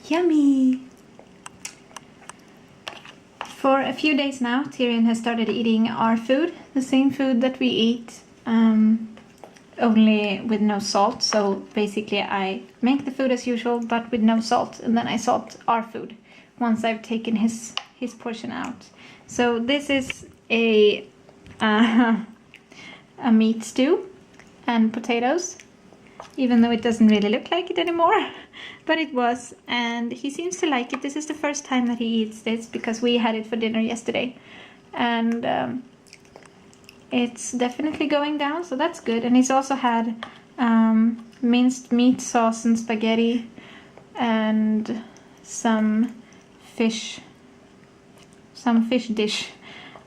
Yummy! For a few days now, Tyrion has started eating our food, the same food that we eat, only with no salt. So basically I make the food as usual, but with no salt, and then I salt our food once I've taken his portion out. So this is a meat stew and potatoes, even though it doesn't really look like it anymore. But it was, and he seems to like it. This is the first time that he eats this because we had it for dinner yesterday, and it's definitely going down, so that's good. And he's also had minced meat sauce and spaghetti and some fish dish,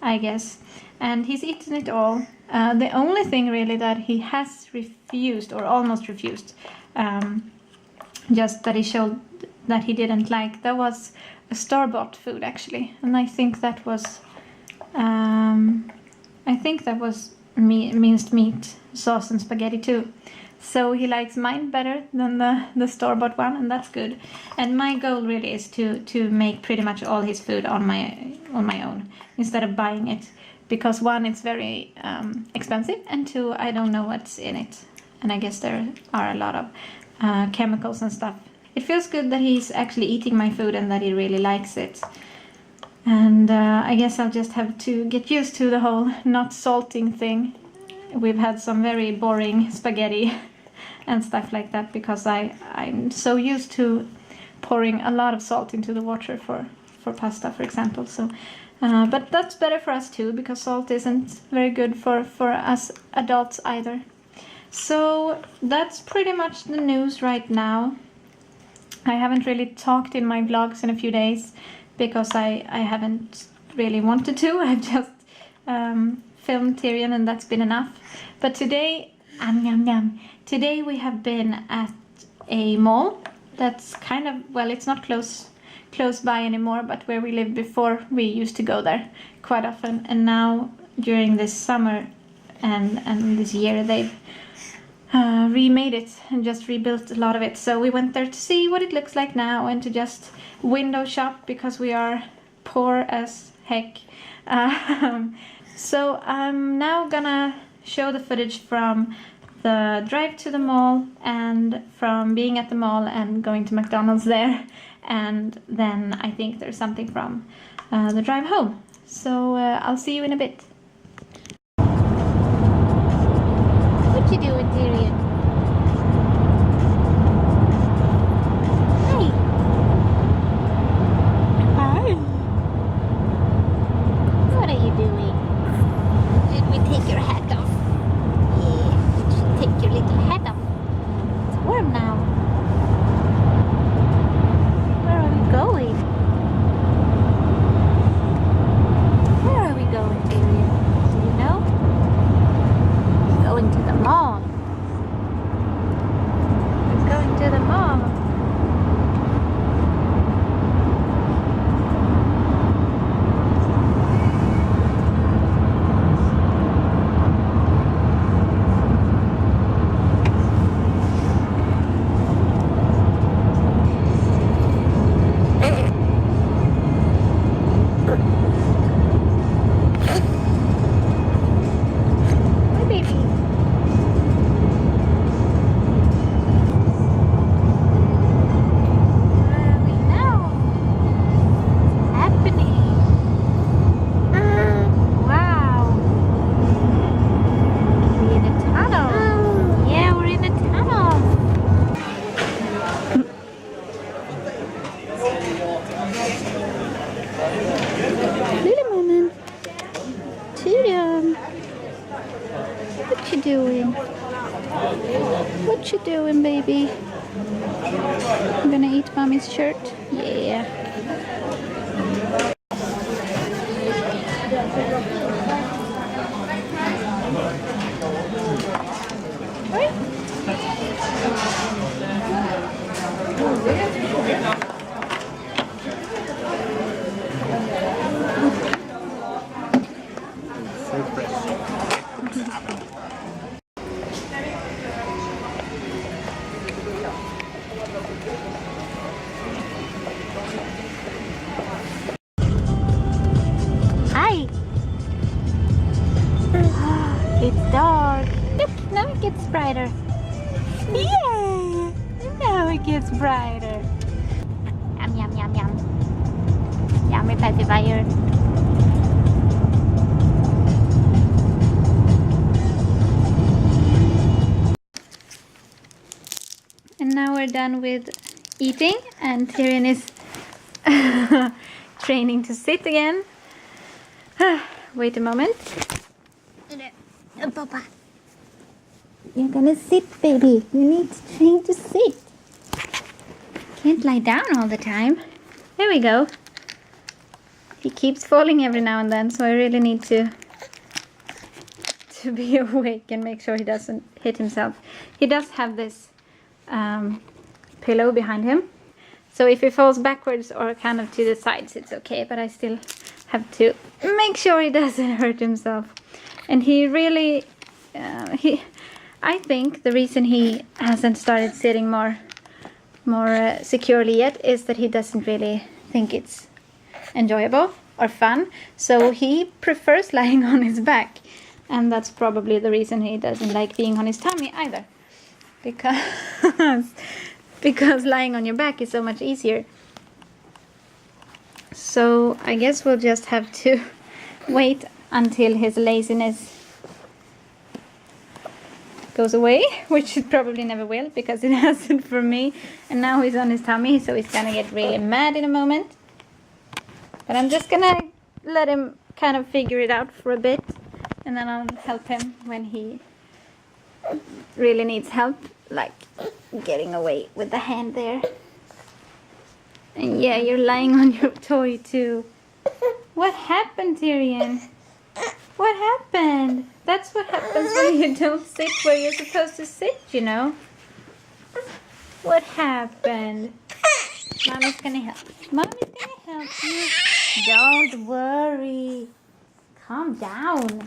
I guess, and he's eaten it all. The only thing really that he has refused, or almost refused, just that he showed that he didn't like, that was a store-bought food actually, and I think that was minced meat sauce and spaghetti too. So he likes mine better than the store-bought one, and that's good. And my goal really is to make pretty much all his food on my own instead of buying it, because one, it's very expensive, and two, I don't know what's in it, and I guess there are a lot of chemicals and stuff. It feels good that he's actually eating my food and that he really likes it. And I guess I'll just have to get used to the whole not salting thing. We've had some very boring spaghetti and stuff like that because I'm so used to pouring a lot of salt into the water for pasta, for example. So, but that's better for us too, because salt isn't very good for us adults either. So that's pretty much the news right now. I haven't really talked in my vlogs in a few days because I haven't really wanted to. I've just filmed Tyrion, and that's been enough. But today, today we have been at a mall that's kind of, well, it's not close by anymore, but where we lived before, we used to go there quite often. And now during this summer and this year, they've remade it and just rebuilt a lot of it. So we went there to see what it looks like now and to just window shop because we are poor as heck. So I'm now gonna show the footage from the drive to the mall and from being at the mall and going to McDonald's there, and then I think there's something from the drive home. So I'll see you in a bit. What you doing, Tyrion? Hey. Hi. What are you doing? Let me take your hat off. Yeah, you should take your little hat off. It's warm now. Where are we going? Where are we going, Tyrion? Do you know? Going to the mall. We're going to the mall. Hi, baby. Where are we now? What's happening? Wow. We're in a tunnel. Yeah, we're in a tunnel. Little moment. Tyrion. What you doing? What you doing, baby? I'm gonna eat mommy's shirt. Yeah. brighter. Yay! Now it gets brighter. Yum, yum, yum, yum. Yummy pacifier. And now we're done with eating, and Tyrion is training to sit again. Wait a moment. Papa. You're gonna sit, baby. You need to train to sit. Can't lie down all the time. There we go. He keeps falling every now and then, so I really need to be awake and make sure he doesn't hit himself. He does have this pillow behind him, so if he falls backwards or kind of to the sides, it's okay, but I still have to make sure he doesn't hurt himself. And he really I think the reason he hasn't started sitting more securely yet is that he doesn't really think it's enjoyable or fun, so he prefers lying on his back, and that's probably the reason he doesn't like being on his tummy either, because lying on your back is so much easier. So I guess we'll just have to wait until his laziness goes away, which it probably never will, because it hasn't for me. And now he's on his tummy, so he's gonna get really mad in a moment. But I'm just gonna let him kind of figure it out for a bit, and then I'll help him when he really needs help, like getting away with the hand there. And yeah, you're lying on your toy too. What happened, Tyrion? What happened? That's what happens when you don't sit where you're supposed to sit, you know. What happened? Mommy's gonna help. Mommy's gonna help you. Don't worry. Calm down.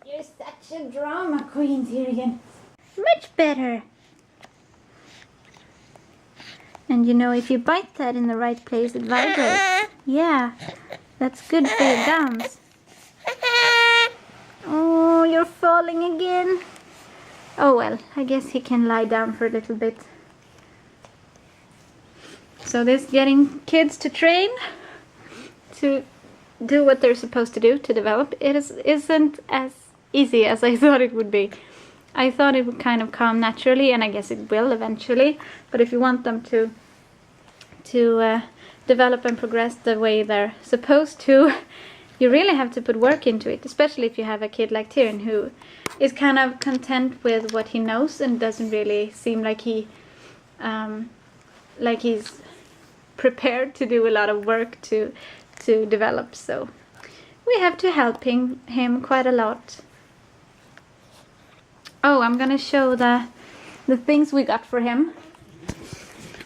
You're such a drama queen, Tyrion. Much better. And you know, if you bite that in the right place, it vibrates. Yeah, that's good for your gums. Oh, you're falling again. Oh well, I guess he can lie down for a little bit. So this getting kids to train to do what they're supposed to do to develop, isn't as easy as I thought it would be. I thought it would kind of come naturally, and I guess it will eventually. But if you want them to develop and progress the way they're supposed to, you really have to put work into it, especially if you have a kid like Tyrion who is kind of content with what he knows and doesn't really seem like he's prepared to do a lot of work to develop. So we have to help him quite a lot. Oh, I'm gonna show the things we got for him.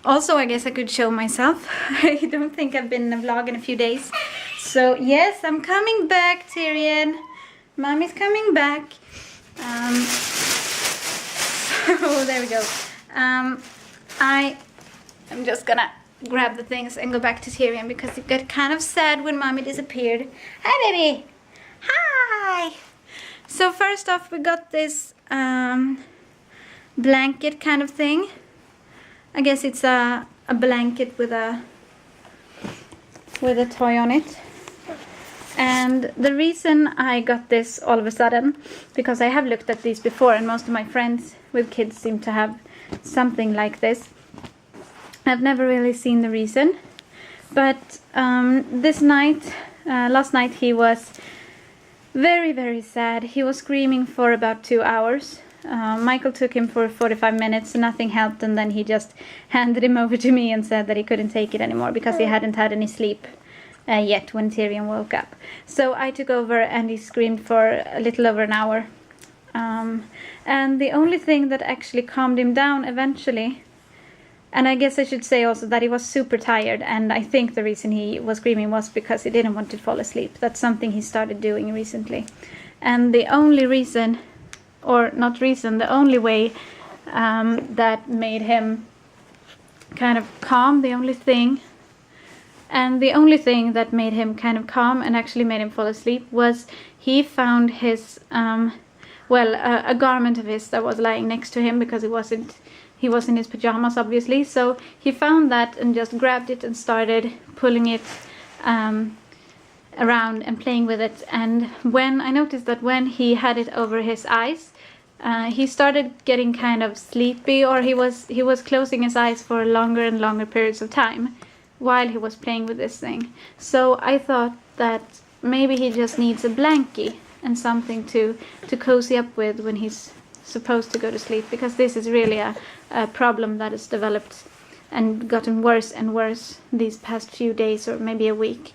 Also, I guess I could show myself. I don't think I've been in a vlog in a few days. So yes, I'm coming back, Tyrion. Mommy's coming back. So there we go. I'm just gonna grab the things and go back to Tyrion because it got kind of sad when Mommy disappeared. Hi, baby. Hi. So first off, we got this blanket kind of thing. I guess it's a blanket with a toy on it. And the reason I got this all of a sudden, because I have looked at these before, and most of my friends with kids seem to have something like this. I've never really seen the reason, but last night he was very, very sad. He was screaming for about 2 hours. Michael took him for 45 minutes, nothing helped, and then he just handed him over to me and said that he couldn't take it anymore because he hadn't had any sleep yet when Tyrion woke up. So I took over and he screamed for a little over an hour. And the only thing that actually calmed him down eventually, and I guess I should say also that he was super tired, and I think the reason he was screaming was because he didn't want to fall asleep. That's something he started doing recently. And the only reason, or not reason, the only way that made him kind of calm, the only thing that made him kind of calm and actually made him fall asleep was he found his well, a garment of his that was lying next to him, because he was in his pajamas, obviously. So he found that and just grabbed it and started pulling it around and playing with it. And when I noticed that when he had it over his eyes, he started getting kind of sleepy, or he was closing his eyes for longer and longer periods of time while he was playing with this thing. So I thought that maybe he just needs a blankie and something to cozy up with when he's supposed to go to sleep, because this is really a problem that has developed and gotten worse and worse these past few days, or maybe a week.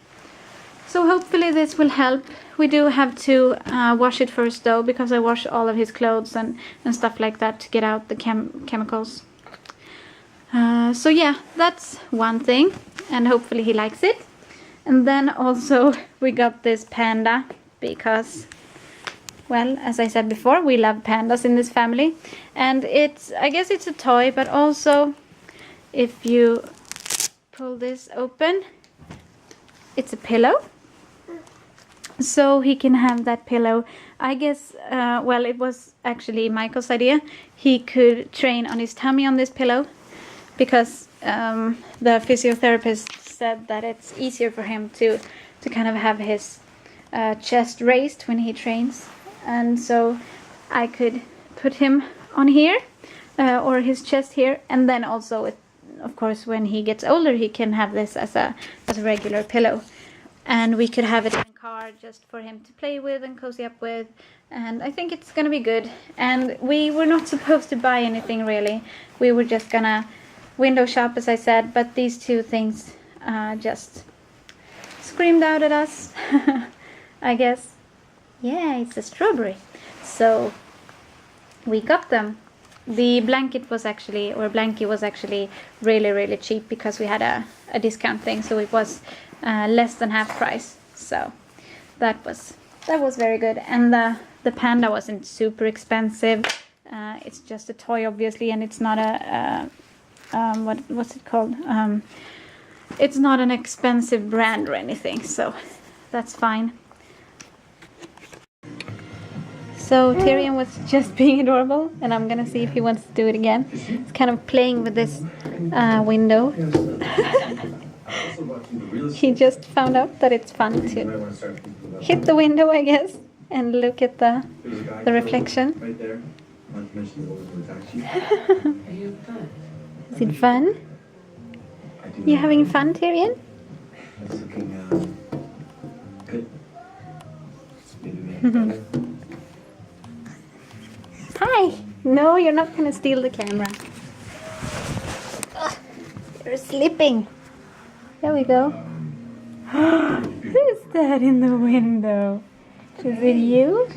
So hopefully this will help. We do have to wash it first though, because I wash all of his clothes and stuff like that to get out the chemicals. So yeah, that's one thing, and hopefully he likes it. And then also we got this panda because, well, as I said before, we love pandas in this family. And I guess it's a toy, but also if you pull this open, it's a pillow. So he can have that pillow. I guess, well, it was actually Michael's idea. He could train on his tummy on this pillow, because the physiotherapist said that it's easier for him to kind of have his chest raised when he trains. And so I could put him on here, or his chest here, and then also, of course, when he gets older, he can have this as a regular pillow. And we could have it in the car just for him to play with and cozy up with. And I think it's gonna be good. And we were not supposed to buy anything really. We were just gonna window shop, as I said, but these two things just screamed out at us. I guess. Yeah, it's a strawberry. So we got them. The blanket was actually, or blankie was actually really, really cheap, because we had a discount thing, so it was less than half price. So that was very good. And the panda wasn't super expensive. It's just a toy, obviously, and it's not what's it called? It's not an expensive brand or anything, so that's fine. So Tyrion was just being adorable, and I'm gonna see if he wants to do it again. He's kind of playing with this window. He just found out that it's fun to hit the window, I guess, and look at the reflection. Is it fun? You having fun, Tyrion? Hi! No, you're not gonna steal the camera. Ugh, you're sleeping. There we go. Who's that in the window? Is it you?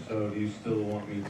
So you still want me to